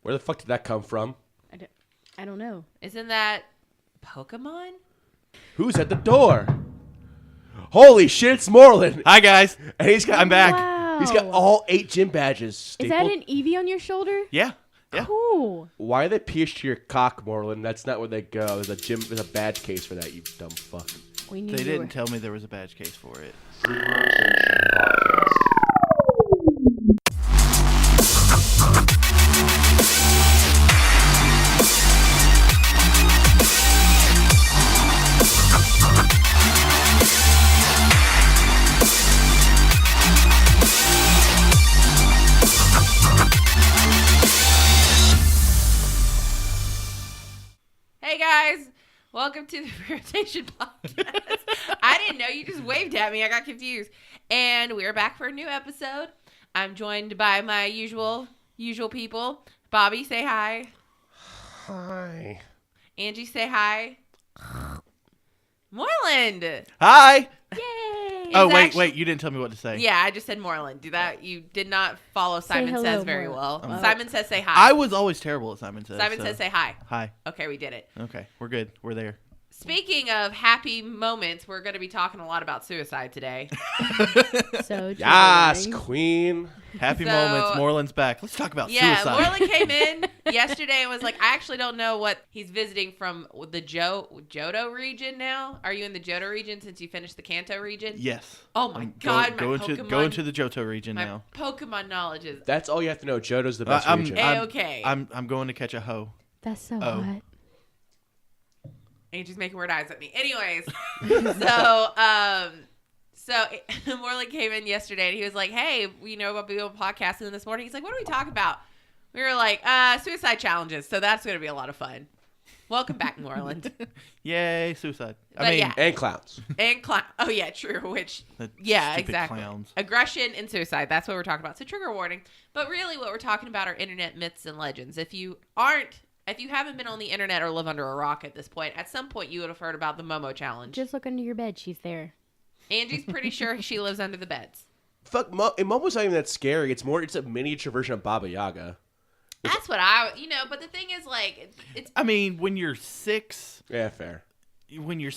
Where the fuck did that come from? I don't know. Isn't that Pokemon? Who's at the door? Holy shit, it's Moreland. Hi, guys. And I'm back. Wow. He's got all 8 gym badges. Is that an Eevee on your shoulder? Yeah. Cool. Why are they pierced to your cock, Moreland? That's not where they go. There's a badge case for that, you dumb fuck. We knew They you didn't were- tell me there was a badge case for it. Hey guys, welcome to the TheFreeRotation podcast. I didn't know, you just waved at me. I got confused. And we're back for a new episode. I'm joined by my usual people. Bobby, say hi. Hi. Angie, say hi. Moreland. Hi. Yay! Oh, It's wait. You didn't tell me what to say. Yeah, I just said Moreland. Do that. You did not follow Simon hello, Says very Moreland. well. Simon Says say hi. I was always terrible at Simon Says. Simon Says say hi. Hi. Okay, we did it. Okay, we're good. We're there. Speaking of happy moments, we're going to be talking a lot about suicide today. So Yes, triggering. queen. Happy So- moments. Moreland's back. Let's talk about Yeah, suicide. Moreland came in yesterday and was like, I actually don't know what he's visiting from the Johto region now. Are you in the Johto region since you finished the Kanto region? Yes. Oh my I'm God, going Pokemon. to the Johto region my now. Pokemon knowledge is That's all you have to know. Johto's the best I'm- region. A-okay. I'm going to catch a hoe. That's so Oh. hot. Angie's making weird eyes at me. Anyways, so Moreland came in yesterday and he was like, hey, we know about being on podcasting this morning. He's like, what are we talking about? We were like, suicide challenges. So that's going to be a lot of fun. Welcome back, Moreland. Yay, suicide. But yeah. And clowns. And oh yeah, true. Which the yeah, stupid exactly. Clowns. Aggression and suicide. That's what we're talking about. So trigger warning. But really, what we're talking about are internet myths and legends. If you haven't been on the internet or live under a rock at this point, at some point you would have heard about the Momo challenge. Just look under your bed. She's there. Angie's pretty sure she lives under the beds. Fuck, and Momo's not even that scary. It's a miniature version of Baba Yaga. That's what but the thing is, like, it's I mean, when you're 6, Yeah, fair. and you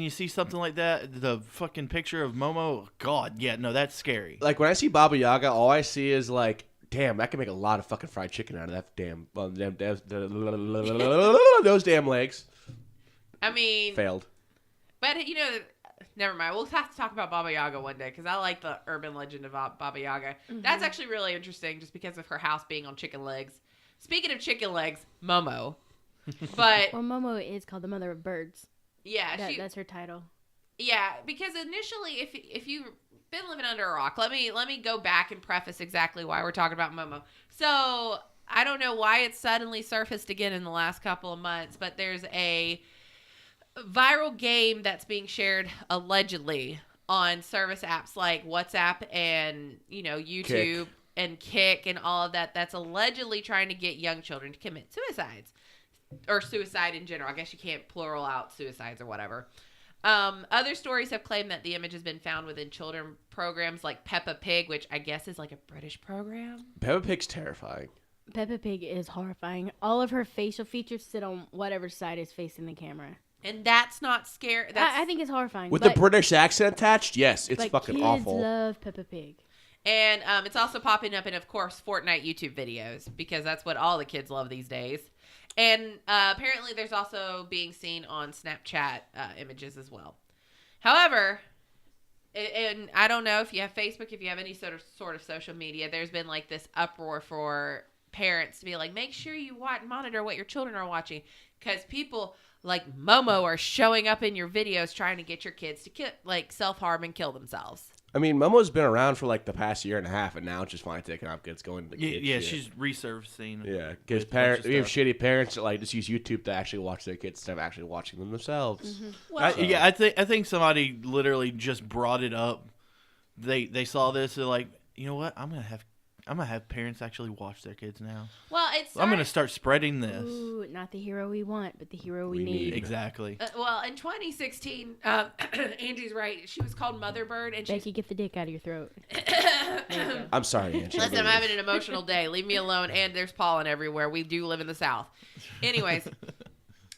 see something like that, the fucking picture of Momo, God, yeah, no, that's scary. Like, when I see Baba Yaga, all I see is, like, damn, I can make a lot of fucking fried chicken out of that damn, those damn legs. I mean, Failed. but never mind. We'll have to talk about Baba Yaga one day because I like the urban legend of Baba Yaga. Mm-hmm. That's actually really interesting just because of her house being on chicken legs. Speaking of chicken legs, Momo. But Well, Momo is called the mother of birds. yeah, That's her title. yeah, because initially, if you've been living under a rock, let me go back and preface exactly why we're talking about Momo. So I don't know why it's suddenly surfaced again in the last couple of months, but there's a viral game that's being shared allegedly on service apps like WhatsApp and YouTube and Kick and all of that. That's allegedly trying to get young children to commit suicides or suicide in general. I guess you can't plural out suicides or whatever. Other stories have claimed that the image has been found within children programs like Peppa Pig, which I guess is like a British program. Peppa Pig's terrifying. Peppa Pig is horrifying. All of her facial features sit on whatever side is facing the camera. And that's not scary. I think it's horrifying. With but, the British accent attached, yes, it's but fucking kids awful. love Peppa Pig. And it's also popping up in, of course, Fortnite YouTube videos because that's what all the kids love these days. And apparently there's also being seen on Snapchat images as well. However, and I don't know if you have Facebook, if you have any sort of social media, there's been like this uproar for parents to be like, make sure you monitor what your children are watching because people like Momo are showing up in your videos trying to get your kids to self-harm and kill themselves. I mean, Momo's been around for like the past year and a half, and now it's just finally taking off. It's going to the kids. Yeah, shit. she's resurfacing. Yeah, because with a bunch of we have stuff. shitty parents that like just use YouTube to actually watch their kids instead of actually watching them themselves. Mm-hmm. Well, I think somebody literally just brought it up. They saw this. They're like, you know what? I'm gonna have parents actually watch their kids now. well, I'm gonna start spreading this. Ooh, not the hero we want, but the hero we We need. need. Exactly. well, in 2016, Angie's right. She was called Mother Bird, and she's Becky, get the dick out of your throat. I I'm sorry, Angie. Listen, I'm having an emotional day. Leave me alone. And there's pollen everywhere. We do live in the South. Anyways,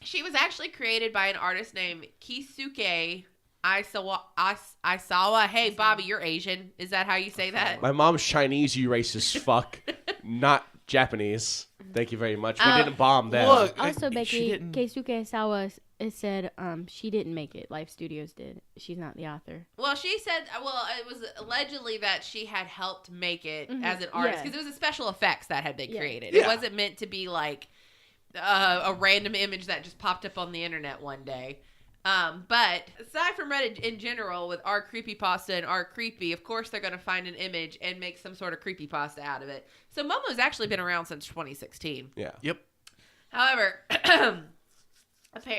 she was actually created by an artist named Kisuke Aisawa. Hey, Bobby, you're Asian. Is that how you say that? My mom's Chinese, you racist fuck. Not Japanese. Thank you very much. We didn't bomb them. Look, Also, she Becky, didn't- Keisuke Sawa said she didn't make it. Life Studios did. She's not the author. Well, she said, it was allegedly that she had helped make it as an artist Yeah. because it was a special effects that had been Yeah. created. Yeah. It wasn't meant to be like a random image that just popped up on the internet one day. But aside from Reddit in general, with our creepypasta and our creepy, of course they're going to find an image and make some sort of creepypasta out of it. So Momo's actually been around since 2016. Yeah. Yep. However,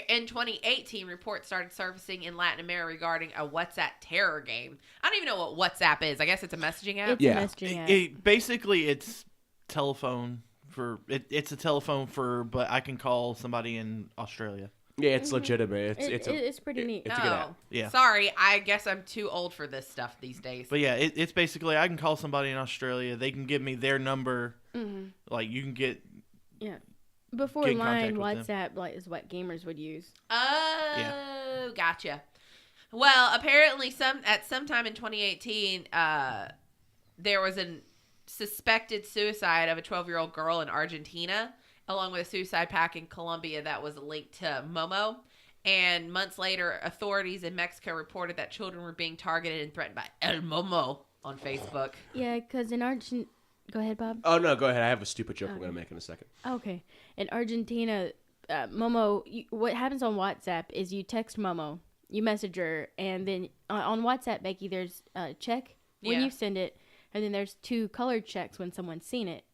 in 2018, reports started surfacing in Latin America regarding a WhatsApp terror game. I don't even know what WhatsApp is. I guess it's a messaging app. It's Yeah. a messaging app. Basically, it's telephone for it's a telephone for, but I can call somebody in Australia. Yeah, it's legitimate. It's pretty neat. It's a good app. Yeah. Sorry, I guess I'm too old for this stuff these days. But yeah, it's basically I can call somebody in Australia. They can give me their number. Mhm. Like you can get. Yeah. Before Get in line, contact with them. WhatsApp is what gamers would use. Oh, gotcha. Well, apparently, at some time in 2018, there was a suspected suicide of a 12-year-old girl in Argentina, along with a suicide pact in Colombia that was linked to Momo. And months later, authorities in Mexico reported that children were being targeted and threatened by El Momo on Facebook. Yeah, because in Argentina... Go ahead, Bob. Oh, no, go ahead. I have a stupid joke I'm going to make in a second. Okay. In Argentina, Momo... what happens on WhatsApp is you text Momo, you message her, and then on WhatsApp, Becky, there's a check when Yeah. you send it, and then there's 2 colored checks when someone's seen it.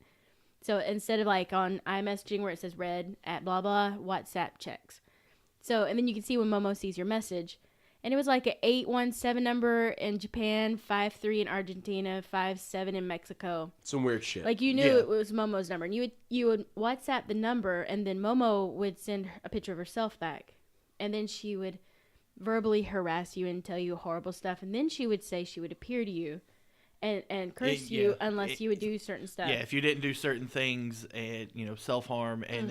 So instead of like on iMessaging where it says read at blah blah, WhatsApp checks. So, and then you can see when Momo sees your message. And it was like an 817 number in Japan, 53 in Argentina, 57 in Mexico. Some weird shit. Like you knew Yeah. it was Momo's number. And you would WhatsApp the number, and then Momo would send a picture of herself back. And then she would verbally harass you and tell you horrible stuff. And then she would say she would appear to you and curse you unless you would do certain stuff. Yeah, if you didn't do certain things, and self-harm and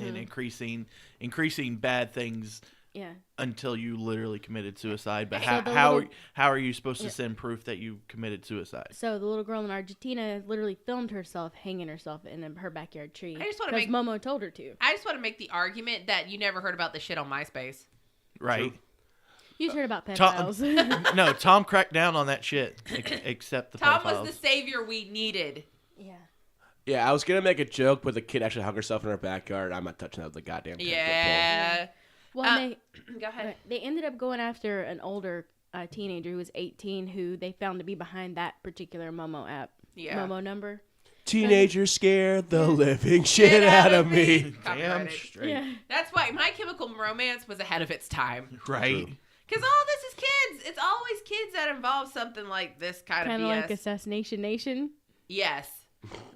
increasing bad things Yeah. until you literally committed suicide. But So how the how, little- how are you supposed to send proof that you committed suicide? So the little girl in Argentina literally filmed herself hanging herself in her backyard tree. I just wanna because make- Momo told her to. I just want to make the argument that you never heard about this shit on MySpace. Right? You just heard about Tom- pedophiles. No, Tom cracked down on that shit. Except the Tom pedophiles. was the savior we needed. Yeah. Yeah, I was going to make a joke, but the kid actually hung herself in her backyard. I'm not touching that with the goddamn 10-foot Yeah. Well, Go ahead. they ended up going after an older teenager who was 18 who they found to be behind that particular Momo app. Yeah. Momo number. pole. Teenagers scared the living shit out of me. Damn Copyrighted. straight. Yeah. That's why My Chemical Romance was ahead of its time. Right? True. Because all this is kids. It's always kids that involve something like this kind of Kind BS. of like Assassination Nation. Yes.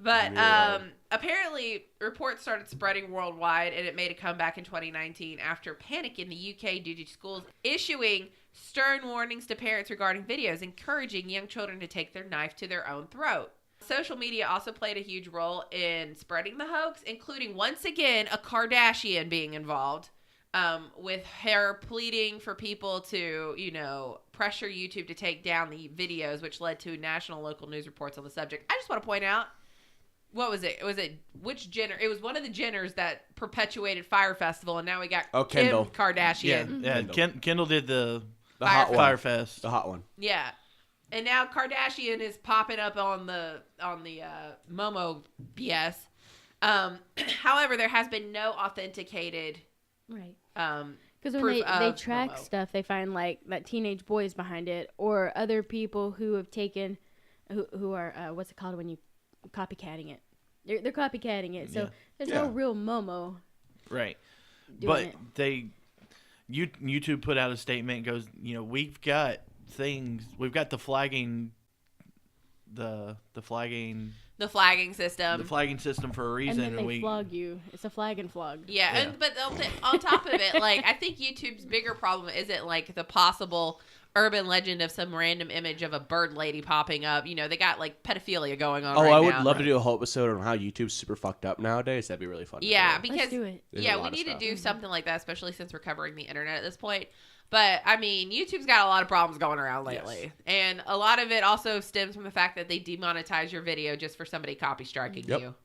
But Yeah. apparently reports started spreading worldwide and it made a comeback in 2019 after panic in the UK due to schools issuing stern warnings to parents regarding videos encouraging young children to take their knife to their own throat. Social media also played a huge role in spreading the hoax, including once again a Kardashian being involved. With her pleading for people to, pressure YouTube to take down the videos, which led to national local news reports on the subject. I just want to point out, what was it? Which Jenner? It was one of the Jenners that perpetuated Fire Festival, and now we got Kim Kendall. Kardashian. Yeah. Kendall did the The hot one. Firefest. The hot one. Yeah. And now Kardashian is popping up on the Momo BS. However, there has been no authenticated Right. proof Because when they of track Momo. stuff, they find like that teenage boys behind it, or other people who have taken, who are what's it called when you copycatting it? They're copycatting it. So Yeah. there's Yeah. no real Momo Right. doing But it. YouTube put out a statement, goes, we've got things, we've got the flagging system for a reason, And then they we flog you. It's a flag and flog. Yeah, Yeah. And, but on top of it, like, I think YouTube's bigger problem isn't like the possible urban legend of some random image of a bird lady popping up. You know, they got like pedophilia going on. Oh, right I would now. love to do a whole episode on how YouTube's super fucked up nowadays. That'd be really fun. Yeah, to do. because Let's do it. There's a yeah, lot we of need to stuff. do something like that, especially since we're covering the internet at this point. But I mean, YouTube's got a lot of problems going around lately, Yes. and a lot of it also stems from the fact that they demonetize your video just for somebody copy striking Yep. you.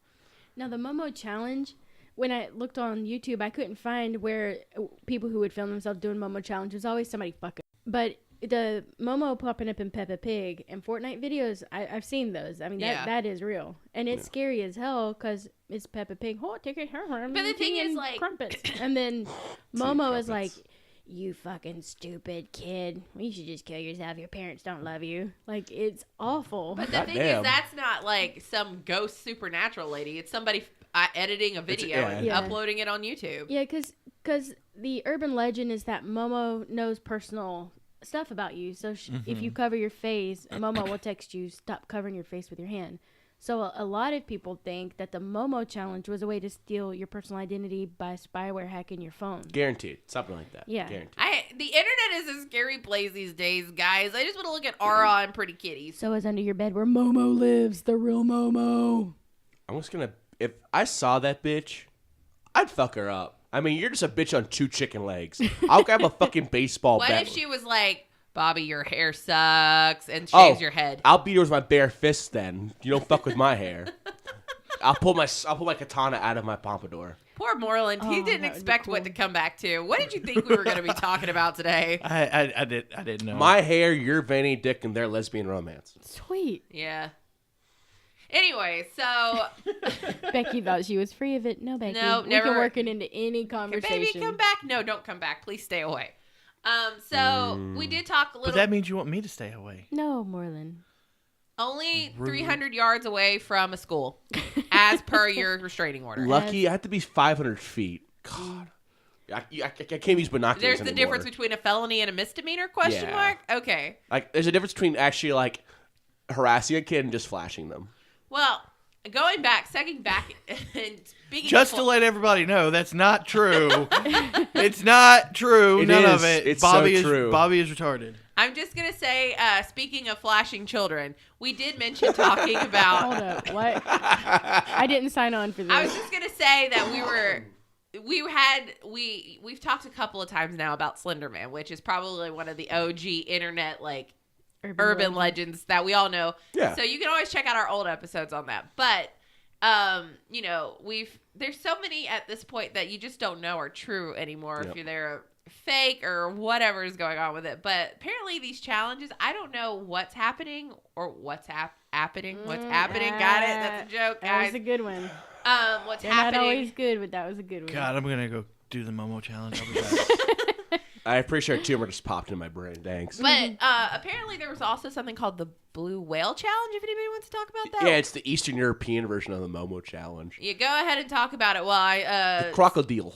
Now, the Momo challenge, when I looked on YouTube, I couldn't find where people who would film themselves doing Momo challenge was always somebody fucking. But the Momo popping up in Peppa Pig and Fortnite videos, I've seen those. I mean, that is real. And it's scary as hell because it's Peppa Pig. Oh, take it, But the thing is, like... crumpets. And then Momo is like, crumpets. you fucking stupid kid. You should just kill yourself. Your parents don't love you. Like, it's awful. But the thing Goddamn. is, that's not like some ghost supernatural lady. It's somebody editing a video and Yeah. uploading it on YouTube. Yeah, because the urban legend is that Momo knows personal stuff about you. So if you cover your face, Momo will text you, stop covering your face with your hand. So a lot of people think that the Momo challenge was a way to steal your personal identity by spyware hacking your phone. Guaranteed. Something like that. Yeah. Guaranteed. The internet is a scary place these days, guys. I just want to look at Aura and Pretty Kitties. So is under your bed where Momo lives, the real Momo. I'm just gonna. If I saw that bitch, I'd fuck her up. I mean, you're just a bitch on 2 chicken legs. I'll grab a fucking baseball What bat. if she was like, Bobby, your hair sucks, and shaves your head? I'll beat her with my bare fists. Then you don't fuck with my hair. I'll pull my katana out of my pompadour. Poor Moreland. He Oh, didn't that would be expect what to cool. come back to. What did you think we were going to be talking about today? I didn't know. My hair, your veiny dick, and their lesbian romance. Sweet. Yeah. Anyway, so Becky thought she was free of it. No, Becky. No, we never. can work it into any conversation. baby, come back. No, don't come back. Please stay away. So we did talk a little. But that means you want me to stay away. No, Moreland. Only 300 yards away from a school, as per your restraining order. Lucky, I have to be 500 feet. God, I can't use binoculars There's the anymore. difference between a felony and a misdemeanor? Question Yeah. mark. Okay. Like, there's a difference between actually like harassing a kid and just flashing them. Well, second back, and speaking Just of to let everybody know, that's not true. It's not true. It None of is. it. It's Bobby so is true. Bobby is retarded. I'm just gonna say, speaking of flashing children, we did mention talking about. Hold up. What? I didn't sign on for this. I was just gonna say that we've talked a couple of times now about Slender Man, which is probably one of the OG internet like urban legends that we all know. Yeah. So you can always check out our old episodes on that. But there's so many at this point that you just don't know are true anymore. Yep. If they're fake or whatever is going on with it. But apparently these challenges, I don't know what's happening or what's happening. What's happening? Got it? That's a joke, That was guys. a good one. What's They're not always happening? good, but that was a good one. God, I'm gonna go do the Momo challenge. I'll be back. I'm pretty sure a tumor just popped in my brain. Thanks. But apparently there was also something called the Blue Whale Challenge, if anybody wants to talk about that. Yeah, it's the Eastern European version of the Momo challenge. You go ahead and talk about it while I Crocodile.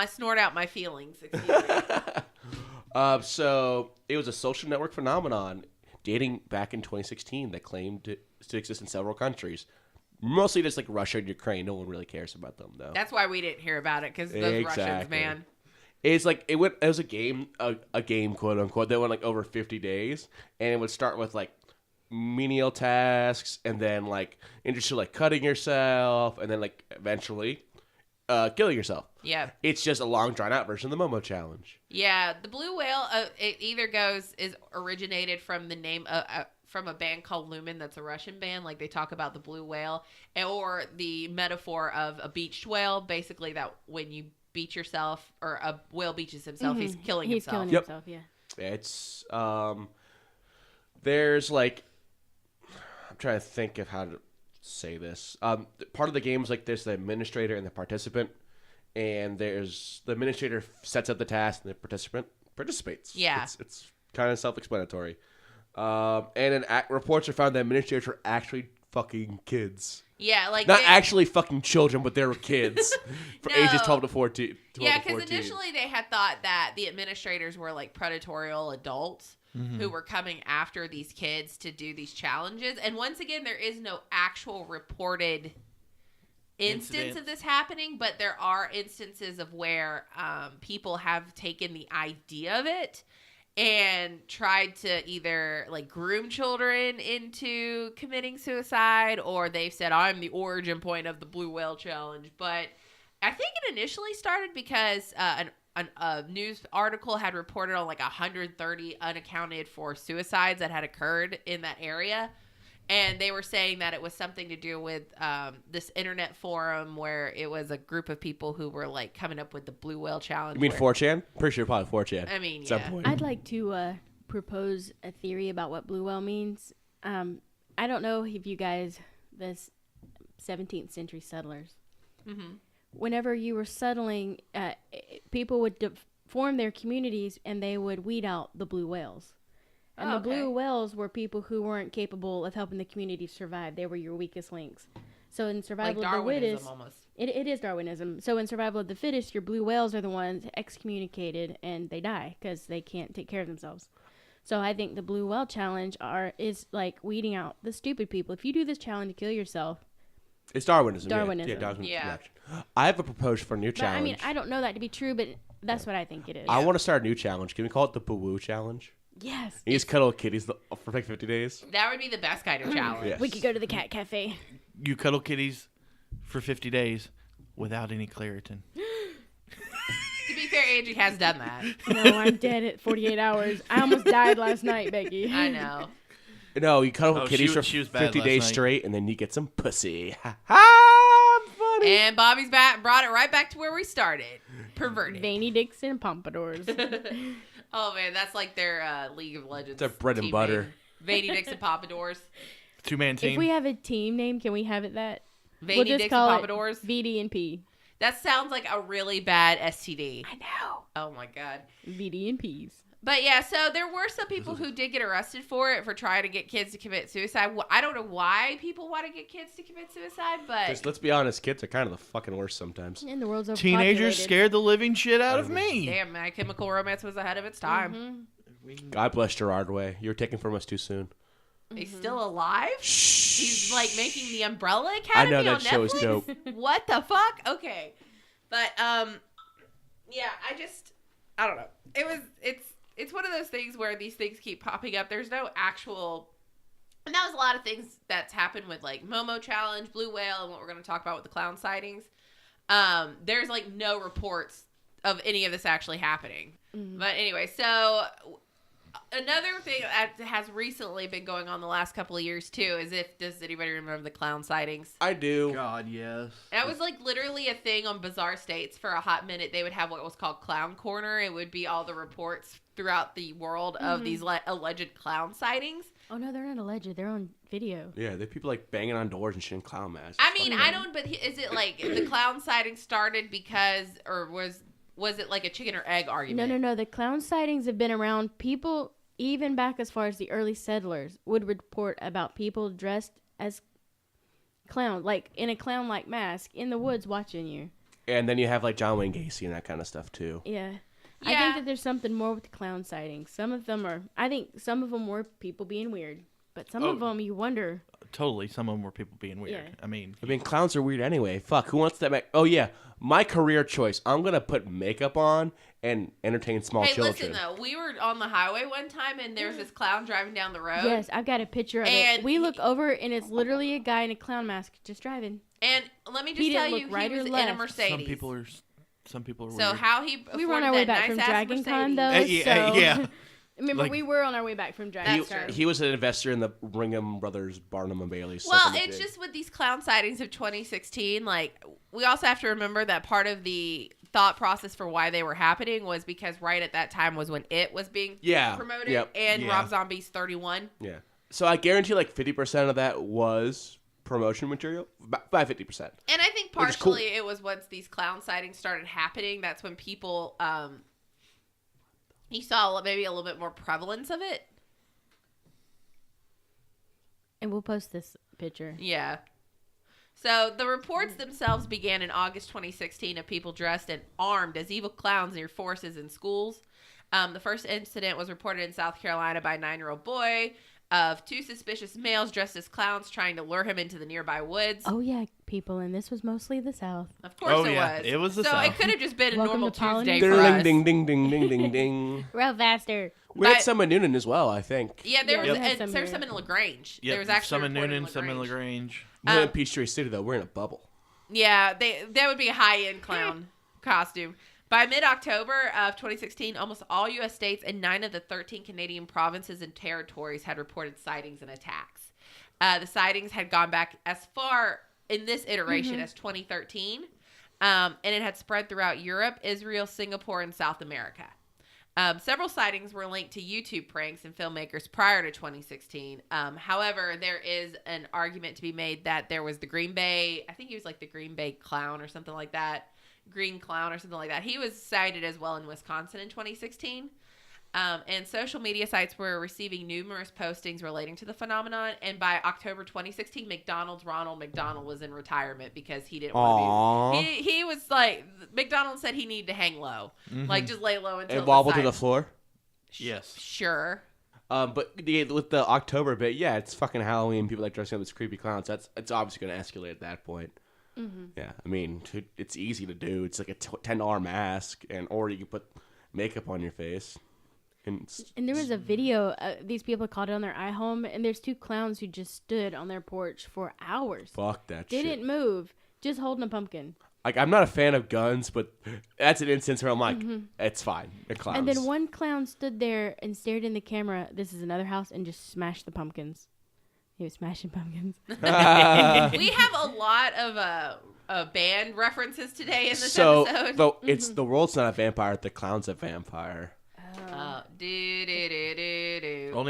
snort out my feelings. Excuse me. So it was a social network phenomenon dating back in 2016 that claimed to exist in several countries. Mostly just like Russia and Ukraine. No one really cares about them though. That's why we didn't hear about it, because those Russians, Exactly. man. It's like it was a game, quote unquote, that went like over 50 days, and it would start with like menial tasks, and then like into like cutting yourself, and then like eventually killing yourself. Yeah. It's just a long drawn out version of the Momo challenge. Yeah, the Blue Whale, it either is originated from the name from a band called Lumen, that's a Russian band, like they talk about the blue whale, or the metaphor of a beached whale, basically that when you beach yourself, or a whale beaches himself, he's killing He's himself. killing Yep. himself, yeah. It's there's like, I'm trying to think of how to say this. Part of the game is like there's the administrator and the participant, and there's the administrator sets up the task and the participant participates. Yeah. It's kind of self-explanatory. And then reports are found that administrators are actually fucking kids. Yeah, like Not they- actually fucking children, but they were kids for No. ages 12 to 14. 12 Yeah, to because 14. initially they had thought that the administrators were like predatorial adults who were coming after these kids to do these challenges. And once again, there is no actual reported instance Incident. of this happening, but there are instances of where people have taken the idea of it and tried to either like groom children into committing suicide, or they've said I'm the origin point of the blue whale challenge. But I think it initially started because a news article had reported on like 130 unaccounted for suicides that had occurred in that area. And they were saying that it was something to do with this internet forum where it was a group of people who were like coming up with the blue whale challenge. You mean where, 4chan? Pretty sure probably 4chan. I mean, at some yeah. point. I'd like to propose a theory about what blue whale means. I don't know if you guys, the 17th century settlers, Mm-hmm. whenever you were settling, people would form their communities and they would weed out the blue whales. And the blue whales were people who weren't capable of helping the community survive. They were your weakest links. So in survival Like of the fittest, almost. it is Darwinism. So in survival of the fittest, your blue whales are the ones excommunicated and they die because they can't take care of themselves. So I think the blue whale challenge is like weeding out the stupid people. If you do this challenge to kill yourself, It's Darwinism. Darwinism. Yeah, Darwinism. Yeah. Reaction. I have a proposal for a new but challenge. I mean, I don't know that to be true, but that's what I think it is. I want to start a new challenge. Can we call it the Boo Challenge? Yes. You just cuddle kitties for like 50 days. That would be the best kind of challenge. Yes. We could go to the cat cafe. You cuddle kitties for 50 days without any Claritin. To be fair, Angie has done that. No, I'm dead at 48 hours. I almost died last night, Becky. I know. No, you cuddle Oh, kitties she was for bad 50 last days night. straight, and then you get some pussy. Ha ha! Funny. And Bobby's back, brought it right back to where we started. Perverted. Veiny dicks and pompadours. Oh man, that's like their League of Legends. Their bread and team butter. name. Veiny Dicks and Pompadours. 2-man team. If we have a team name, can we have it that? Veiny Dicks and Pompadours. VD and P. That sounds like a really bad STD. I know. Oh my god. VD and P's. But yeah, so there were some people who did get arrested for it, for trying to get kids to commit suicide. I don't know why people want to get kids to commit suicide, but Just let's be honest, kids are kind of the fucking worst sometimes. And the world's Teenagers overpopulated. scared the living shit out of me. damn, My Chemical Romance was ahead of its time. God bless Gerard Way. You were taken from us too soon. He's still alive? Shh. He's like making the Umbrella I Academy know on that show is Netflix? dope. What the fuck? Okay. But yeah, I don't know. It's one of those things where these things keep popping up. There's no actual, and that was a lot of things that's happened with like Momo Challenge, Blue Whale, and what we're going to talk about with the clown sightings. There's like no reports of any of this actually happening. But anyway, so another thing that has recently been going on the last couple of years too is does anybody remember the clown sightings? I do. God, yes. That was like literally a thing on Bizarre States for a hot minute. They would have what was called Clown Corner. It would be all the reports throughout the world of these alleged clown sightings. Oh no, they're not alleged. They're on video. Yeah, they people like banging on doors and shit in clown masks. I mean, I don't, but is it like the clown sighting started because, or was it like a chicken or egg argument? No. The clown sightings have been around. People, even back as far as the early settlers, would report about people dressed as clowns, like in a clown-like mask, in the woods watching you. And then you have like John Wayne Gacy and that kind of stuff too. Yeah. I Yeah. think that there's something more with the clown sightings. I think some of them were people being weird, but some of them you wonder. Totally. Some of them were people being weird. Yeah. I mean, Clowns are weird anyway. Fuck, who wants that? Oh yeah, my career choice. I'm gonna put makeup on and entertain small Hey, children. listen though, we were on the highway one time and there was this clown driving down the road. Yes, I've got a picture of And it. We look over and it's literally a guy in a clown mask just driving. And let me He just tell didn't you, look right he or was in a left. Mercedes. some people are weird. So how he We were on afforded our way that back nice from ass Dragon Con, though. Mercedes. yeah. Remember, Like- we were on our way back from Dragon That's Con. true. He was an investor in the Ringham Brothers, Barnum and Bailey. Well, suck on the it's dick. just with these clown sightings of 2016, like, we also have to remember that part of the thought process for why they were happening was because right at that time was when It was being promoted, Yep. and Yeah. Rob Zombie's 31. Yeah. So I guarantee like 50% of that was promotion material. By 50%. And I think Which is cool. partially it was once these clown sightings started happening, that's when people, you saw maybe a little bit more prevalence of it. And we'll post this picture. Yeah. So the reports themselves began in August 2016 of people dressed and armed as evil clowns near forces in schools. The first incident was reported in South Carolina by a 9-year-old boy. of 2 suspicious males dressed as clowns trying to lure him into the nearby woods. Oh yeah, people, and this was mostly the South. Of course Oh, it yeah, was. it was the so South. it could have just been a Welcome normal to Polynesian. Tuesday for us. Ding, ding, ding, ding, ding, ding. Real faster. We had But- some in Noonan as well, I think. Yeah, there Yeah, was we had some there's here. some in LaGrange. Yep, There was actually some in reported Noonan, some in LaGrange. We're in Peachtree City, though. We're in a bubble. Yeah, that would be a high-end clown costume. By mid-October of 2016, almost all U.S. states and 9 of the 13 Canadian provinces and territories had reported sightings and attacks. The sightings had gone back as far in this iteration as 2013, and it had spread throughout Europe, Israel, Singapore, and South America. Several sightings were linked to YouTube pranks and filmmakers prior to 2016. However, there is an argument to be made that there was the Green Bay, I think he was like the Green Bay clown or something like that. Green clown or something like that. He was cited as well in Wisconsin in 2016. And social media sites were receiving numerous postings relating to the phenomenon. And by October 2016, McDonald's Ronald McDonald was in retirement because he didn't want to be. He was like, McDonald said he needed to hang low. Like, just lay low until And wobble to decided. the floor. Yes. Sure. But with the October bit, yeah, it's fucking Halloween. People like dressing up as creepy clowns. It's obviously going to escalate at that point. Yeah, I mean, it's easy to do. It's like a $10 mask, or you can put makeup on your face. And there was a video. These people caught it on their iHome, and there's 2 clowns who just stood on their porch for hours. Fuck that shit. Didn't move, just holding a pumpkin. Like, I'm not a fan of guns, but that's an instance where I'm like, it's fine. They're clowns. And then one clown stood there and stared in the camera. This is another house, and just smashed the pumpkins. He was smashing pumpkins. We have a lot of band references today in this episode. So, it's the world's not a vampire, the clown's a vampire. Only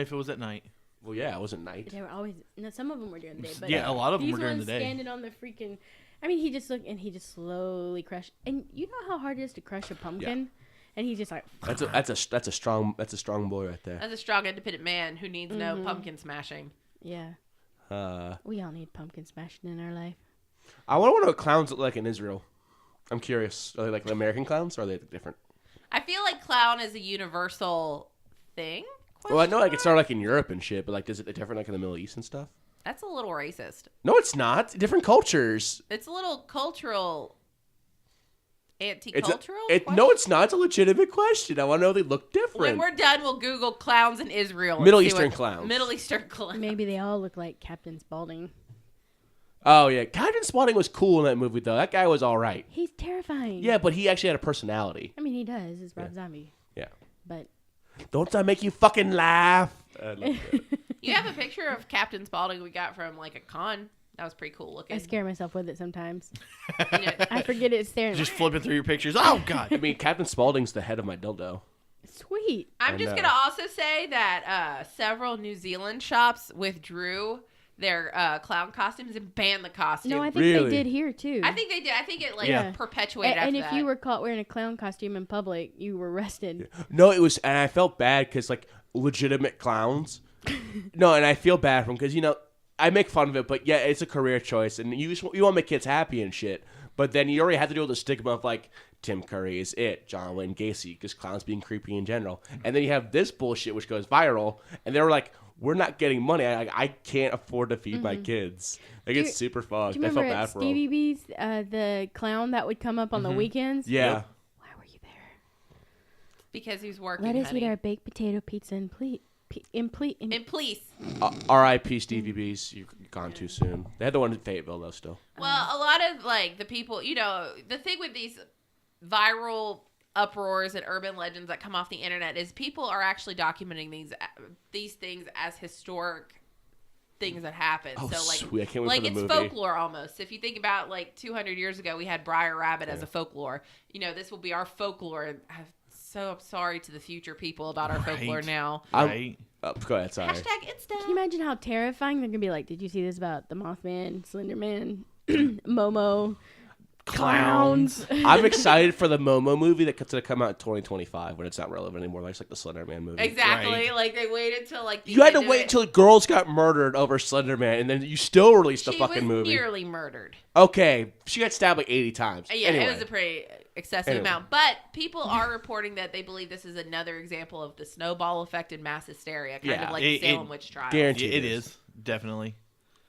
if it was at night. Well, yeah, it wasn't night. They were always. No, some of them were during the day, but Yeah, a lot of them these were during the ones day. standing on the freaking. I mean, he just looked and he just slowly crushed. And you know how hard it is to crush a pumpkin, and he's just like. That's a strong boy right there. As a strong, independent man who needs no pumpkin smashing. Yeah. We all need pumpkin smashing in our life. I want to know what clowns look like in Israel. I'm curious. Are they like American clowns, or are they different? I feel like clown is a universal thing. Well, I know like it's not like in Europe and shit, but like is it different like in the Middle East and stuff? That's a little racist. No, it's not. Different cultures. It's a little cultural, anti-cultural. No, it's not. It's a legitimate question. I want to know if they look different. When we're done, we'll Google clowns in Israel. and Middle see Eastern what- clowns. Middle Eastern clowns. Maybe they all look like Captain Spaulding. Oh yeah, Captain Spaulding was cool in that movie though. That guy was all right. He's terrifying. Yeah, but he actually had a personality. I mean, he does. It's Rob Zombie. Yeah. But Don't I make you fucking laugh? I love that. You have a picture of Captain Spaulding we got from like a con. That was pretty cool looking. I scare myself with it sometimes. You know, I forget it's there. Just flipping through your pictures. Oh, God. I mean, Captain Spaulding's the head of my dildo. Sweet. I'm I just know. going to also say that several New Zealand shops withdrew their clown costumes and banned the costume. No, I think Really? they did here too. I think they did. I think it like Yeah. perpetuated And after if that. you were caught wearing a clown costume in public, you were arrested. No, it was, and I felt bad because like legitimate clowns. No, and I feel bad for them because I make fun of it, but yeah, it's a career choice, and you want to make kids happy and shit. But then you already have to deal with the stigma of like Tim Curry is it, John Wayne Gacy, because clowns being creepy in general. And then you have this bullshit which goes viral, and they were like, "We're not getting money. I can't afford to feed my kids." Like it's super fucked. Do you I remember felt bad at for them. Stevie B's, the clown that would come up on the weekends? Yeah. Yep. Why were you there? because he was working. Let us honey. eat our baked potato pizza and please. And please. R.I.P. Stevie B's. You're gone too soon. They had the one in Fayetteville though. Still. Well, a lot of like the people, the thing with these viral uproars and urban legends that come off the internet is people are actually documenting these things as historic things that happen. Oh, so like, sweet. I can't wait like for the it's movie. folklore almost. If you think about like 200 years ago, we had Briar Rabbit as a folklore. This will be our folklore. And I'm so sorry to the future people about our folklore now. Right. Go ahead. Sorry. Hashtag Insta. Can you imagine how terrifying they're gonna be? Like, did you see this about the Mothman, Slender Man, Momo, Clowns. I'm excited for the Momo movie that's going to come out in 2025 when it's not relevant anymore. Like, it's like the Slender Man movie. Exactly. Right. Like they waited till like the You had to end of wait it. until girls got murdered over Slender Man, and then you still released the She fucking was movie. nearly murdered. Okay, she got stabbed like 80 times. Yeah, Anyway. it was a pretty excessive amount. But people are reporting that they believe this is another example of the snowball effect and mass hysteria, kind Yeah, of like the Salem witch trials. guaranteed. It is definitely.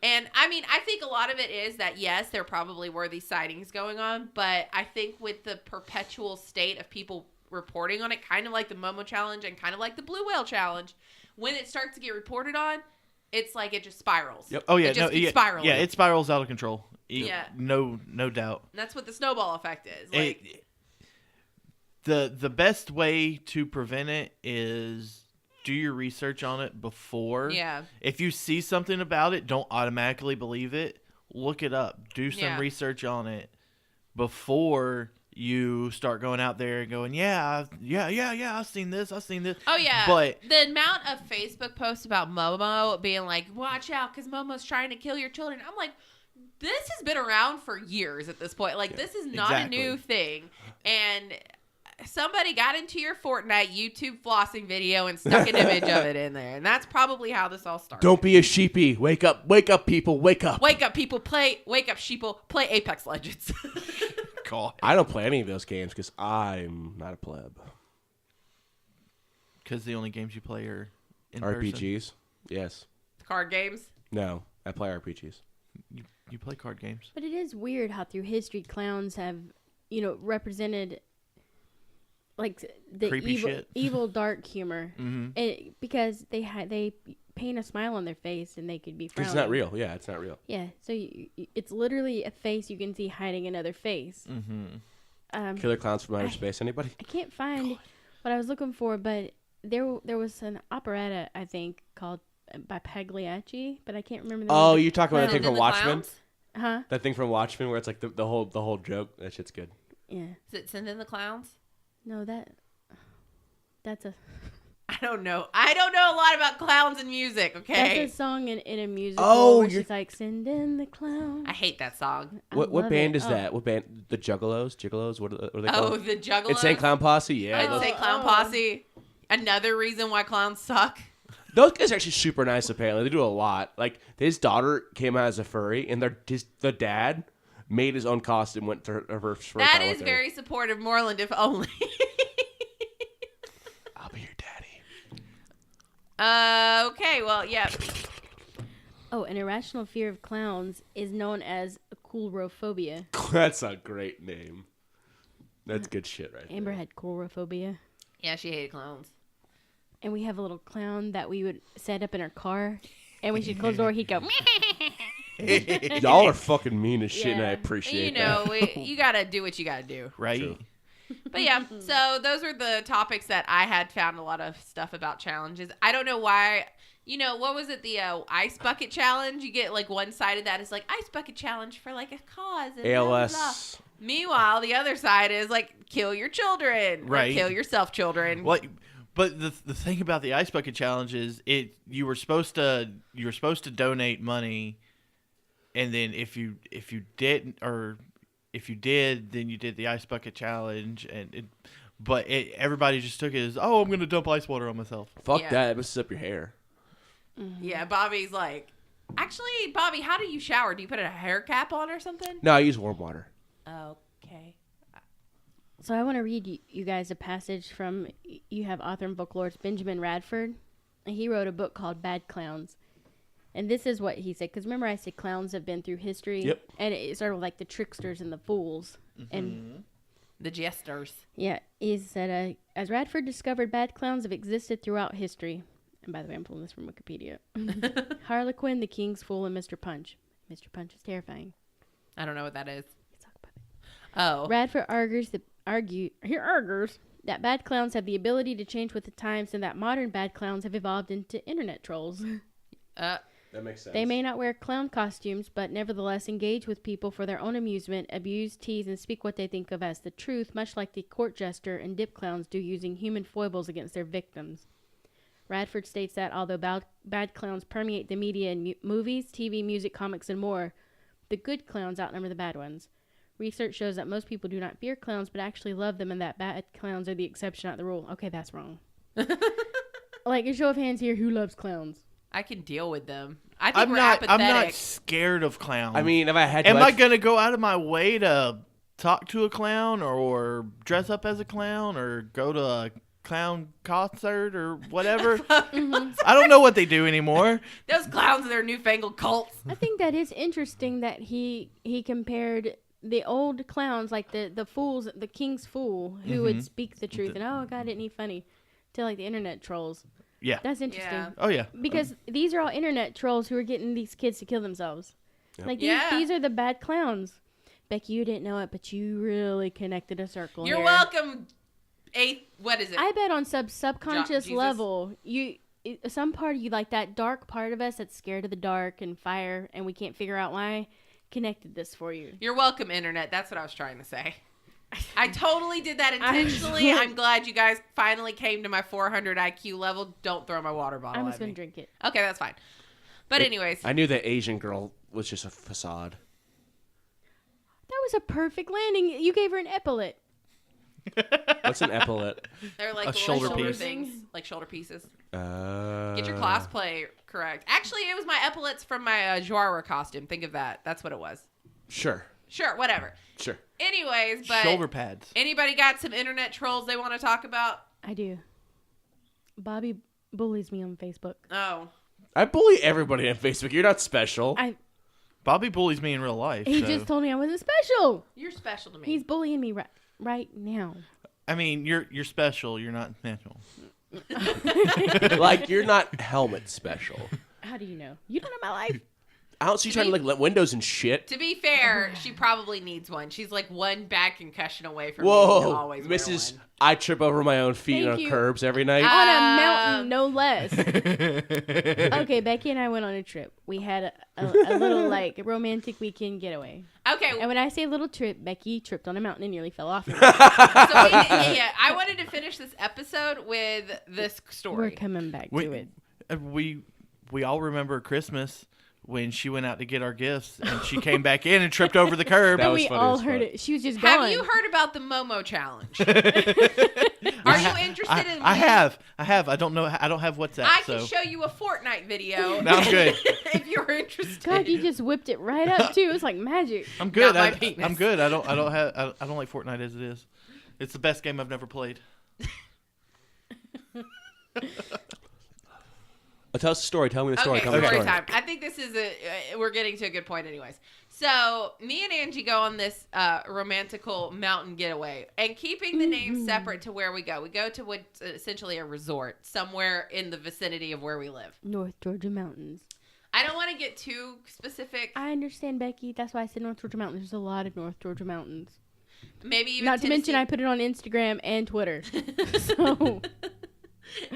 And I mean, I think a lot of it is that yes, there probably were these sightings going on, but I think with the perpetual state of people reporting on it, kind of like the Momo challenge and kind of like the Blue Whale challenge, when it starts to get reported on, it's like it just spirals. Yep. Oh yeah, It just keeps yeah, spiraling. yeah, it spirals out of control. Yeah. no doubt. And that's what the snowball effect is. Like, The best way to prevent it is do your research on it before. yeah. If you see something about it, don't automatically believe it. Look it up. Do some Yeah. research on it before you start going out there and going, yeah, I've seen this. Oh yeah, But the amount of Facebook posts about Momo being like, "Watch out, because Momo's trying to kill your children." I'm like, this has been around for years at this point. Like, this is not exactly. a new thing. And somebody got into your Fortnite YouTube flossing video and stuck an image of it in there, and that's probably how this all started. Don't be a sheepy. Wake up, people, wake up. Wake up, people! Wake up, sheeple! Play Apex Legends. God, I don't play any of those games because I'm not a pleb. because the only games you play are in person. RPGs? Yes. Card games. No, I play RPGs. You play card games. But it is weird how through history clowns have, represented like the Creepy shit. evil dark humor. Mm-hmm. Because they paint a smile on their face and they could be frowning. It's not real. Yeah, it's not real. Yeah, so it's literally a face you can see hiding another face. Mm-hmm. Killer Clowns from Outer Space. Anybody? I can't find what I was looking for, but there was an operetta, I think, called by Pagliacci, but I can't remember the name. Oh, you're talking about that Send thing in from the Watchmen? Clowns? Huh? That thing from Watchmen where it's like the whole joke. That shit's good. Yeah. Is it Send in the Clowns? No, that's a I don't know. I don't know a lot about clowns and music. Okay. that's a song in a musical Oh, where you're- she's like, "Send in the clown." I hate that song. I What love band it. is Oh. that? What band? The Juggalos? Gigolos? What are they Oh, called? the Juggalos. Insane Clown Posse? Yeah. I'd those- say Clown Posse. Another reason why clowns suck. Those guys are actually super nice, apparently. They do a lot. Like, his daughter came out as a furry, and the dad made his own costume, went to her first That time is with her. very supportive, Moreland, if only. I'll be your daddy. Okay, well, yeah. Oh, an irrational fear of clowns is known as coulrophobia. That's a great name. That's good shit right Amber there. had coulrophobia. Yeah, she hated clowns. And we have a little clown that we would set up in our car. And when she'd close the door, he'd go, Y'all are fucking mean as shit, and I Yeah. appreciate You know, that. you gotta do what you gotta do. Right? True. But yeah, so those are the topics that I had found a lot of stuff about challenges. I don't know why. You know, what was it? The ice bucket challenge? You get like one side of that is like ice bucket challenge for like a cause. And blah, blah, blah. ALS. Meanwhile, the other side is like kill your children. Or Right. kill yourself, children. Well, but the thing about the ice bucket challenge is you were supposed to donate money, and then if you didn't, or if you did, then you did the ice bucket challenge, but everybody just took it as, oh, I'm gonna dump ice water on myself. Fuck Yeah. that. It messes up your hair. Yeah, Bobby's like, actually, Bobby, how do you shower? Do you put a hair cap on or something? No, I use warm water. Okay. So I want to read you guys a passage from, you have author and folklorist Benjamin Radford. And he wrote a book called Bad Clowns. And this is what he said. Because remember I said clowns have been through history? Yep. And it started with like the tricksters and the fools. And The jesters. yeah, he said, as Radford discovered, bad clowns have existed throughout history. And by the way, I'm pulling this from Wikipedia. Harlequin, the King's Fool, and Mr. Punch. Mr. Punch is terrifying. I don't know what that is. Let's talk about it. Oh. Radford argues that bad clowns have the ability to change with the times and that modern bad clowns have evolved into internet trolls. Uh, That makes sense. They may not wear clown costumes, but nevertheless engage with people for their own amusement, abuse, tease, and speak what they think of as the truth, much like the court jester and dip clowns do, using human foibles against their victims. Radford states that although bad clowns permeate the media in movies, TV, music, comics, and more, the good clowns outnumber the bad ones. Research shows that most people do not fear clowns, but actually love them, and that bad clowns are the exception, not the rule. Okay, that's wrong. Like, a show of hands here, who loves clowns? I can deal with them. I think I'm we're not. apathetic. I'm not scared of clowns. I mean, if I had to, am I gonna go out of my way to talk to a clown or dress up as a clown or go to a clown concert or whatever? I don't know what they do anymore. Those clowns and their newfangled cults. I think that is interesting that he compared the old clowns, like the fools, the king's fool, who would speak the truth and, oh, God, isn't he funny, to, like, the internet trolls. Yeah. That's interesting. Yeah. Oh yeah. Because these are all internet trolls who are getting these kids to kill themselves. Yep. Like, Yeah. these are the bad clowns. Becky, you didn't know it, but you really connected a circle You're here. welcome. What is it? I bet on subconscious Jesus. level, some part of you, like that dark part of us that's scared of the dark and fire, and we can't figure out why, connected this for you. You're welcome, internet. That's what I was trying to say. I totally did that intentionally. I'm glad you guys finally came to my 400 IQ level. Don't throw my water bottle I'm at just going me. to drink it. Okay, that's fine. But anyways, I knew that Asian girl was just a facade. That was a perfect landing. You gave her an epaulet. What's an epaulet? they're like A little shoulder shoulder piece. things, like shoulder pieces. Get Get your cosplay correct. Actually, it was my epaulets from my Joara costume. Think of that. That's what it was. Sure. Sure, whatever. Sure. Anyways, but Shoulder pads. anybody got some internet trolls they want to talk about? I do. Bobby bullies me on Facebook. Oh. I bully everybody on Facebook. You're not special. Bobby bullies me in real life. He so. just told me I wasn't special. You're special to me. He's bullying me right now. I mean, you're special. You're not special. Like, you're not helmet special. How do you know? You don't know my life. I don't see you trying to like let windows and shit. To be fair, she probably needs one. She's like one bad concussion away from Whoa, me to always wear Mrs. one. I trip over my own feet Thank on you. curbs every night. On a mountain, no less. Okay, Becky and I went on a trip. We had a little, like, romantic weekend getaway. Okay, And when I say little trip, Becky tripped on a mountain and nearly fell off. I wanted to finish this episode with this We're story. coming back to it. We all remember Christmas when she went out to get our gifts and she came back in and tripped over the curb. That And was we funny all as heard fuck. it. She was just gone. Have you heard about the Momo challenge? Are you interested in? I have. I don't know. I don't have WhatsApp. I can so. show you a Fortnite video. No, I'm good. If you're interested. God, you just whipped it right up, too. It was like magic. I'm good. Not my penis. I'm good. I don't like Fortnite as it is. It's the best game I've never played. Tell us a story. Tell me the story. Okay, Tell me the story story. time. I think this is we're getting to a good point anyways. So me and Angie go on this romantical mountain getaway, and keeping the names separate to where we go to what's essentially a resort somewhere in the vicinity of where we live. North Georgia mountains. I don't want to get too specific. I understand, Becky. That's why I said North Georgia mountains. There's a lot of North Georgia mountains. Maybe even Not to mention Tennessee. I put it on Instagram and Twitter. So,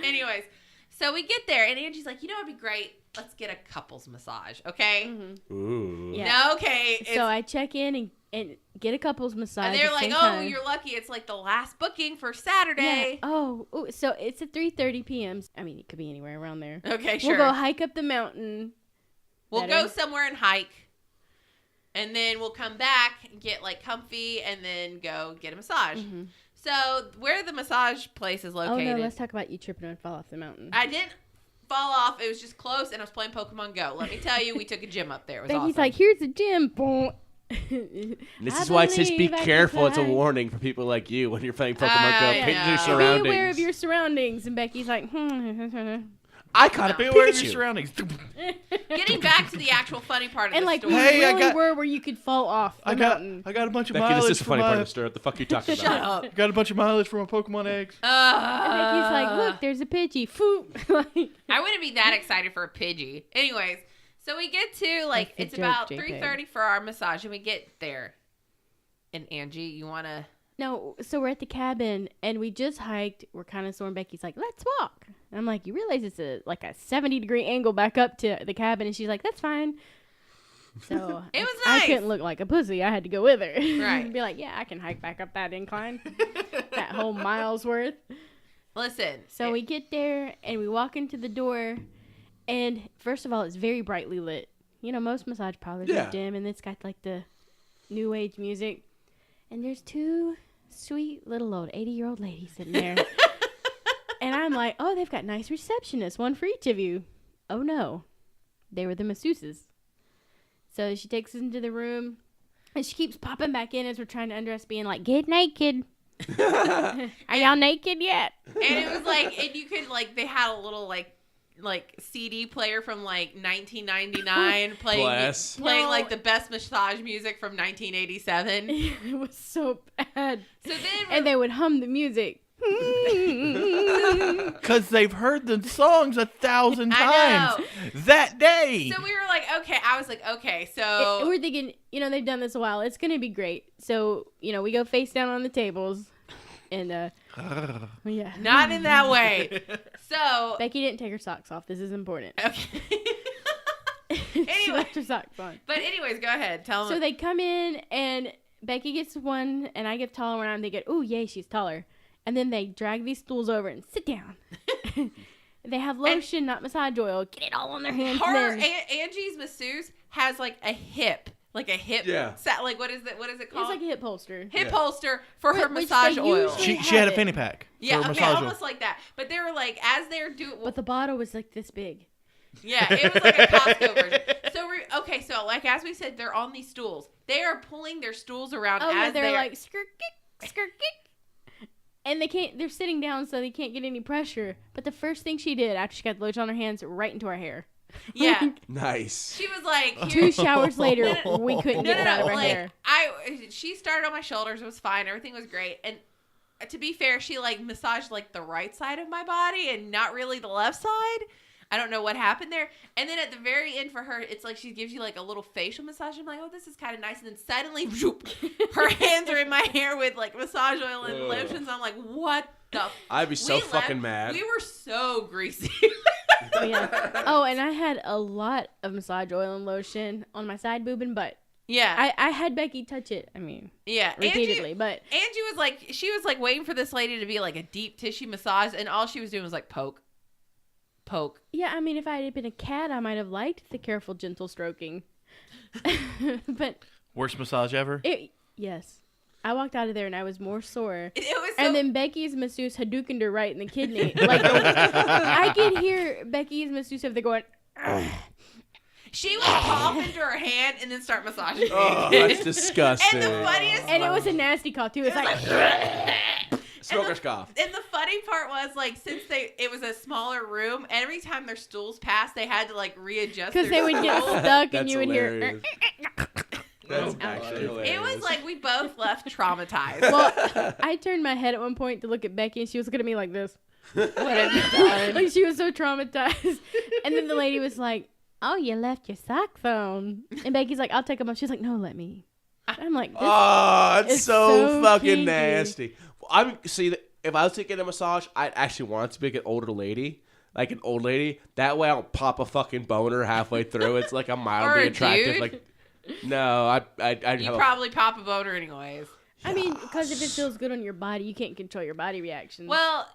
Anyways, so we get there, and Angie's like, you know, it'd be great. Let's get a couples massage, okay? Ooh. yeah. No, okay. So I check in and get a couple's massage. And they're at the like, same oh, time. you're lucky. It's like the last booking for Yeah. Saturday. Oh, so it's at 3:30 p.m. I mean, it could be anywhere around there. Okay, sure. We'll go hike up the mountain. We'll Better. go somewhere and hike, and then we'll come back and get like comfy, and then go get a massage. Mhm. So where the massage place is Oh located, no, let's talk about you tripping and fall off the mountain. I didn't fall off. It was just close, and I was playing Pokemon Go. Let me tell you, we took a gym up there. It was Becky's awesome. like, here's the gym. Boom. This I is why it says be believe I can careful. It's a fly. warning for people like you when you're playing Pokemon I Go. Pick know. your Be surroundings. Be aware of your surroundings. And Becky's like, I caught a Be aware of your Pikachu. surroundings. Getting back to the actual funny part of and the like, story. we Hey, I really got- were where you could fall off the I got mountain. a bunch of Becky, mileage this is the for funny part my. of the story. What the fuck are you talking Shut about? up. Got a bunch of mileage for my Pokemon eggs. And Becky's like, look, there's a Pidgey. Foop. Like, I wouldn't be that excited for a Pidgey. Anyways, so we get to like That's it's the joke, about JK. 3:30 for our massage, and we get there. And Angie, you wanna? no, so we're at the cabin and we just hiked. We're kind of sore. And Becky's like, let's walk. And I'm like, you realize it's a 70-degree angle back up to the cabin? And she's like, that's fine. So It was I nice. couldn't look like a pussy. I had to go with her. Right. Be like, yeah, I can hike back up that incline. That whole mile's worth. Listen. So we get there and we walk into the door, and first of all, it's very brightly lit. You know, most massage parlors Yeah. are dim, and it's got like the new age music. and there's two sweet little old 80-year-old ladies sitting there. And I'm like, oh, they've got nice receptionists, one for each of you. Oh, no. They were the masseuses. So she takes us into the room, and she keeps popping back in as we're trying to undress, being like, get naked. Are y'all naked yet? And it was like, and you could, like, they had a little, like CD player from, like, 1999 playing No. like, the best massage music from 1987. It was so bad. So then... And they would hum the music. Because they've heard the songs 1,000 I times that day. So we were like, okay. I was like, okay, so... We're thinking, they've done this a while. It's going to be great. So, we go face down on the tables. And, yeah. Not in that way. So... Becky didn't take her socks off. This is important. Okay. She Anyway. left her socks on. But anyways, go ahead. Tell them. So they come in, and Becky gets one, and I give taller one, and they get, oh, yay, she's taller. And then they drag these stools over and sit down. They have lotion, not massage oil. Get it all on their hands. Angie's masseuse has like a hip. Yeah. Like what is it called? It's like a hip holster. Hip holster for her Which massage they oil. usually She had a have fanny it. pack. Yeah, for okay, massage oil. almost like that. But they were like, as they're doing, But the bottle was like this big. yeah, it was like a Costco version. So like as we said, they're on these stools. They are pulling their stools around as they're like skirt kick, skirt kick. And they're sitting down so they can't get any pressure. But the first thing she did after she got the lotion on her hands, right into our hair. Yeah. Nice. She was like, 2 showers later, we couldn't get it out of her like, hair. She started on my shoulders. It was fine. Everything was great. And to be fair, she like massaged like the right side of my body and not really the left side. I don't know what happened there. And then at the very end for her, it's like she gives you like a little facial massage. I'm like, oh, this is kind of nice. And then suddenly, whoop, her hands are in my hair with like massage oil and lotions. I'm like, what the? I'd be so fucking mad. We were so greasy. Oh, yeah. Oh, and I had a lot of massage oil and lotion on my side boob and butt. Yeah. I had Becky touch it. Yeah. Repeatedly, but Angie was like, she was like waiting for this lady to be like a deep tissue massage, and all she was doing was like poke. Yeah, if I had been a cat, I might have liked the careful, gentle stroking. But Worst massage ever? yes. I walked out of there and I was more sore. It was so, And then Becky's masseuse Hadoukened her right in the kidney. Like I could hear Becky's masseuse if they're going. she would cough into her hand and then start massaging me. Oh, that's disgusting. And the funniest, And it was a nasty cough too. It's like. Smoker's cough. And the funny part was, like, since it was a smaller room, every time their stools passed, they had to like readjust Because their they would get stools. stuck and That's you would hear. hilarious. That's actually hilarious. It was like we both left traumatized. Well, I turned my head at one point to look at Becky, and she was looking at me like this. Like she was so traumatized. And then the lady was like, "Oh, you left your socks on." And Becky's like, "I'll take them off." She's like, "No, let me." I'm like, this Oh, it's is so fucking kinky. nasty. If I was to get a massage, I'd actually want it to be like an older lady. Like an old lady. That way I don't pop a fucking boner halfway through. It's like I'm Or mildly a attractive. dude. Like, no, I'd You have probably pop a boner anyways. because if it feels good on your body, you can't control your body reactions. Well,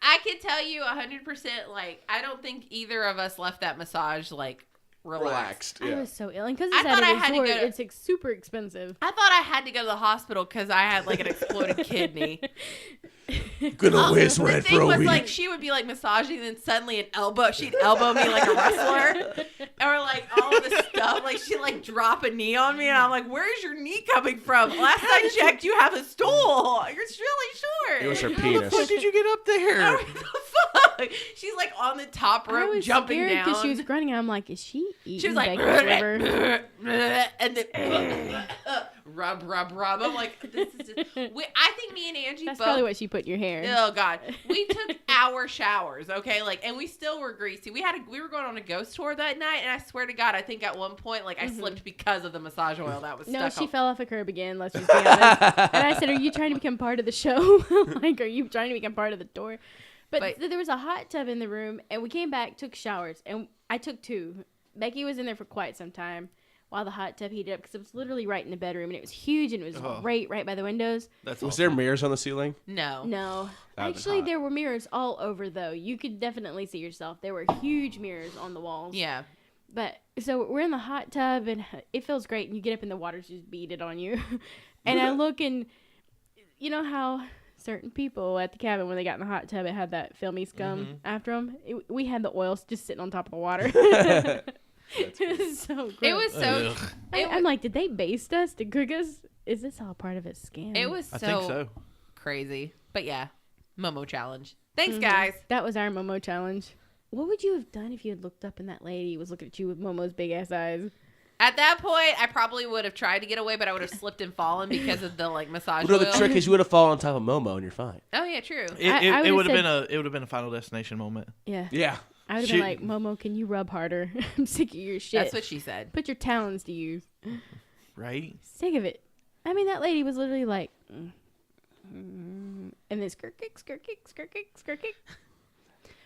I can tell you 100%, like, I don't think either of us left that massage, like, relaxed. relaxed. I Yeah. was so ill, and because I it's at thought I a had to resort, go to- it's like, super expensive. I thought I had to go to the hospital because I had, like, an exploded kidney. Gonna whiz The red thing for a was, week. like, she would be, like, massaging, and then suddenly she'd elbow me like a wrestler. Or, like, all of this stuff. Like, she'd, like, drop a knee on me, and I'm like, where's your knee coming from? Last I checked, you have a stool. It's really short. It was her How the penis. fuck did you get up there? What the fuck? She's, like, on the top I rope, was jumping scared down. because she was grunting. I'm like, is she eating She was like, Becky's liver? and then rub. I'm like, this is just. I think me and Angie That's both. probably what she put in your hair. Oh God, we took our showers, okay, like, and we still were greasy. We were going on a ghost tour that night, and I swear to God, I think at one point, like, I slipped because of the massage oil that was No, stuck. she on. fell off a curb again. Let's just be honest. And I said, "Are you trying to become part of the show? Like, are you trying to become part of the tour?" But there was a hot tub in the room, and we came back, took showers, and I took 2. Becky was in there for quite some time while the hot tub heated up because it was literally right in the bedroom, and it was huge, and it was right by the windows. That's Was there mirrors on the ceiling? No. No, That'd be actually, hot. there were mirrors all over though. You could definitely see yourself. There were huge mirrors on the walls. Yeah. But so we're in the hot tub and it feels great. And you get up and the water's just beating on you. And I look and you know how certain people at the cabin, when they got in the hot tub, it had that filmy scum after them. We had the oil just sitting on top of the water. It was so gross. It was so. I'm like, did they baste us to cook us? Is this all part of his scam? It was I think so. crazy. But yeah, Momo challenge. Thanks, guys. That was our Momo challenge. What would you have done if you had looked up and that lady was looking at you with Momo's big ass eyes? At that point, I probably would have tried to get away, but I would have slipped and fallen because of the massage Well, oil. the trick is you would have fallen on top of Momo and you're fine. Oh yeah, true. I It would've would have said- been a Final Destination moment. Yeah. Yeah. I would have been like, Momo, can you rub harder? I'm sick of your shit. That's what she said. Put your talons to use. Right? Sick of it. I mean, that lady was literally like, and then skirt kick, skirt kick, skirt kick, skirt kick.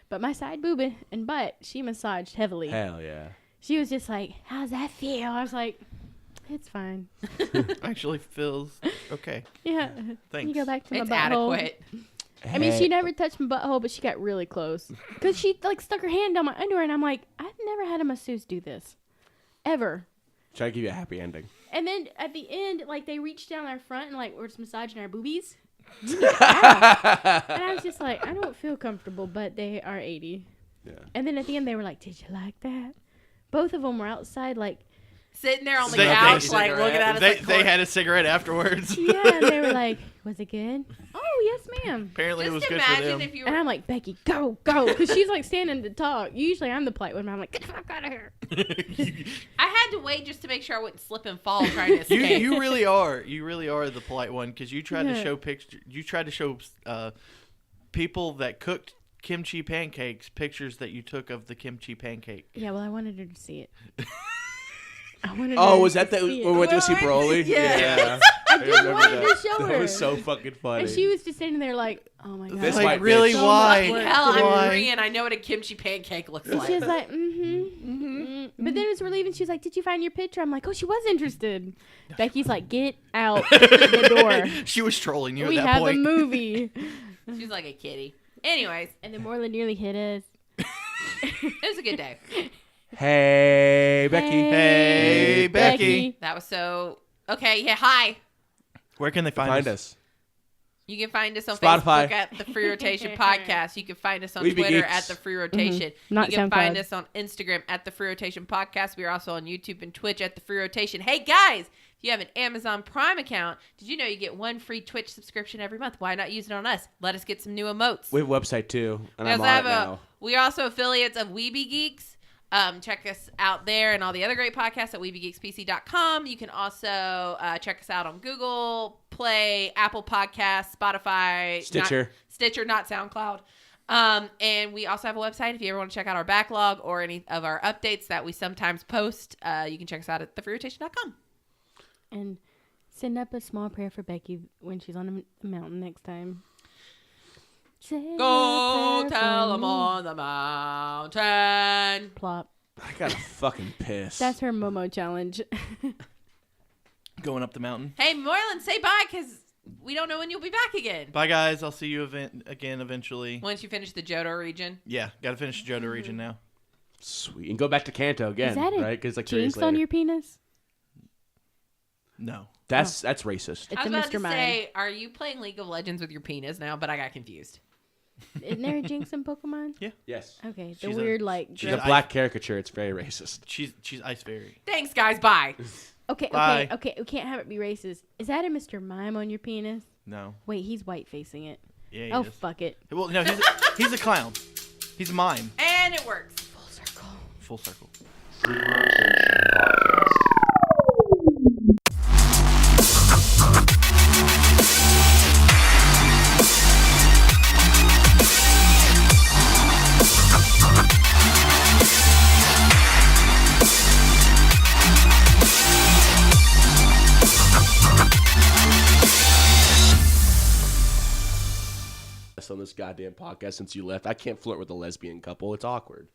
But my side boob and butt, she massaged heavily. Hell yeah. She was just like, how's that feel? I was like, it's fine. Actually feels okay. Yeah. Thanks. You go back to my It's butthole. adequate. I mean, she never touched my butthole, but she got really close. Because she, stuck her hand down my underwear, and I'm like, I've never had a masseuse do this. Ever. Try to give you a happy ending. And then at the end, they reached down our front and, we're just massaging our boobies. And I was just like, I don't feel comfortable, but they are 80. Yeah. And then at the end, they were like, did you like that? Both of them were outside, Sitting there on the They- couch, they- looking at us. They had a cigarette afterwards. yeah, and they were like, was it good? Oh, yes, ma'am. Apparently, it was Just good for imagine them. if you And were. I'm like, Becky, go, go. Because she's, standing to talk. Usually I'm the polite one, but I'm like, get the fuck out of here. I had to wait just to make sure I wouldn't slip and fall trying to escape. You really are. You really are the polite one because you tried to Yeah. show You tried to show people that cooked kimchi pancakes pictures that you took of the kimchi pancake. Yeah, well, I wanted her to see it. I wanted Oh, her was to that see it. when we went to see Broly? Yeah. I just remember wanted that. to show her. That was so fucking funny. And she was just sitting there like, oh my god. This Like, white really? bitch. So Why? much work. Hell, I'm Why? Korean. I know what a kimchi pancake looks like. She was like, But then as we're leaving, she was like, did you find your picture? I'm like, oh, she was interested. Becky's like, get out the door. She was trolling you We at that have point. a movie. She's like a kitty. Anyways, And then Moreland nearly hit us. it was a good day. Hey, Becky. Hey, Becky. That was so. Okay, yeah, hi. Where can they Find us. You can find us on Spotify. Facebook at the Free Rotation Podcast. You can find us on We Be Twitter Geeks. at the Free Rotation. Not You can find SoundCloud. us on Instagram at the Free Rotation Podcast. We are also on YouTube and Twitch at the Free Rotation. Hey guys, if you have an Amazon Prime account, did you know you get one free Twitch subscription every month? Why not use it on us? Let us get some new emotes. We have a website too, and We I'm also on have it now. we are also affiliates of Weeby Geeks. Check us out there and all the other great podcasts at WeebyGeeksPC.com. You can also check us out on Google Play, Apple Podcasts, Spotify, Stitcher. not SoundCloud. And we also have a website if you ever want to check out our backlog or any of our updates that we sometimes post. You can check us out at TheFreeRotation.com. And send up a small prayer for Becky when she's on the mountain next time. Say Go a prayer tell for them me. on the mountain. Plop. I got a fucking piss. That's her Momo challenge. Going up the mountain. Hey, Moreland, say bye because we don't know when you'll be back again. Bye, guys. I'll see you again eventually. Once you finish the Johto region. Yeah, got to finish the Johto region now. Sweet. And go back to Kanto again, Is that a right? Because 3 years jinx on later. your penis? No. That's racisist. It's I was a about to Mr. Mind. say, are you playing League of Legends with your penis now? But I got confused. Isn't there a jinx in Pokemon? Yes. Okay, the She's a- weird She's gross- a black caricature. It's very racist. She's Ice Fairy. Thanks, guys. Bye. Okay, Bye. okay. We can't have it be racist. Is that a Mr. Mime on your penis? No. Wait, he's white facing it. Yeah, he Oh, is. fuck it. Well, no, he's a clown. He's a mime. And it works. Full circle. Full circle. On this goddamn podcast since you left. I can't flirt with a lesbian couple. It's awkward.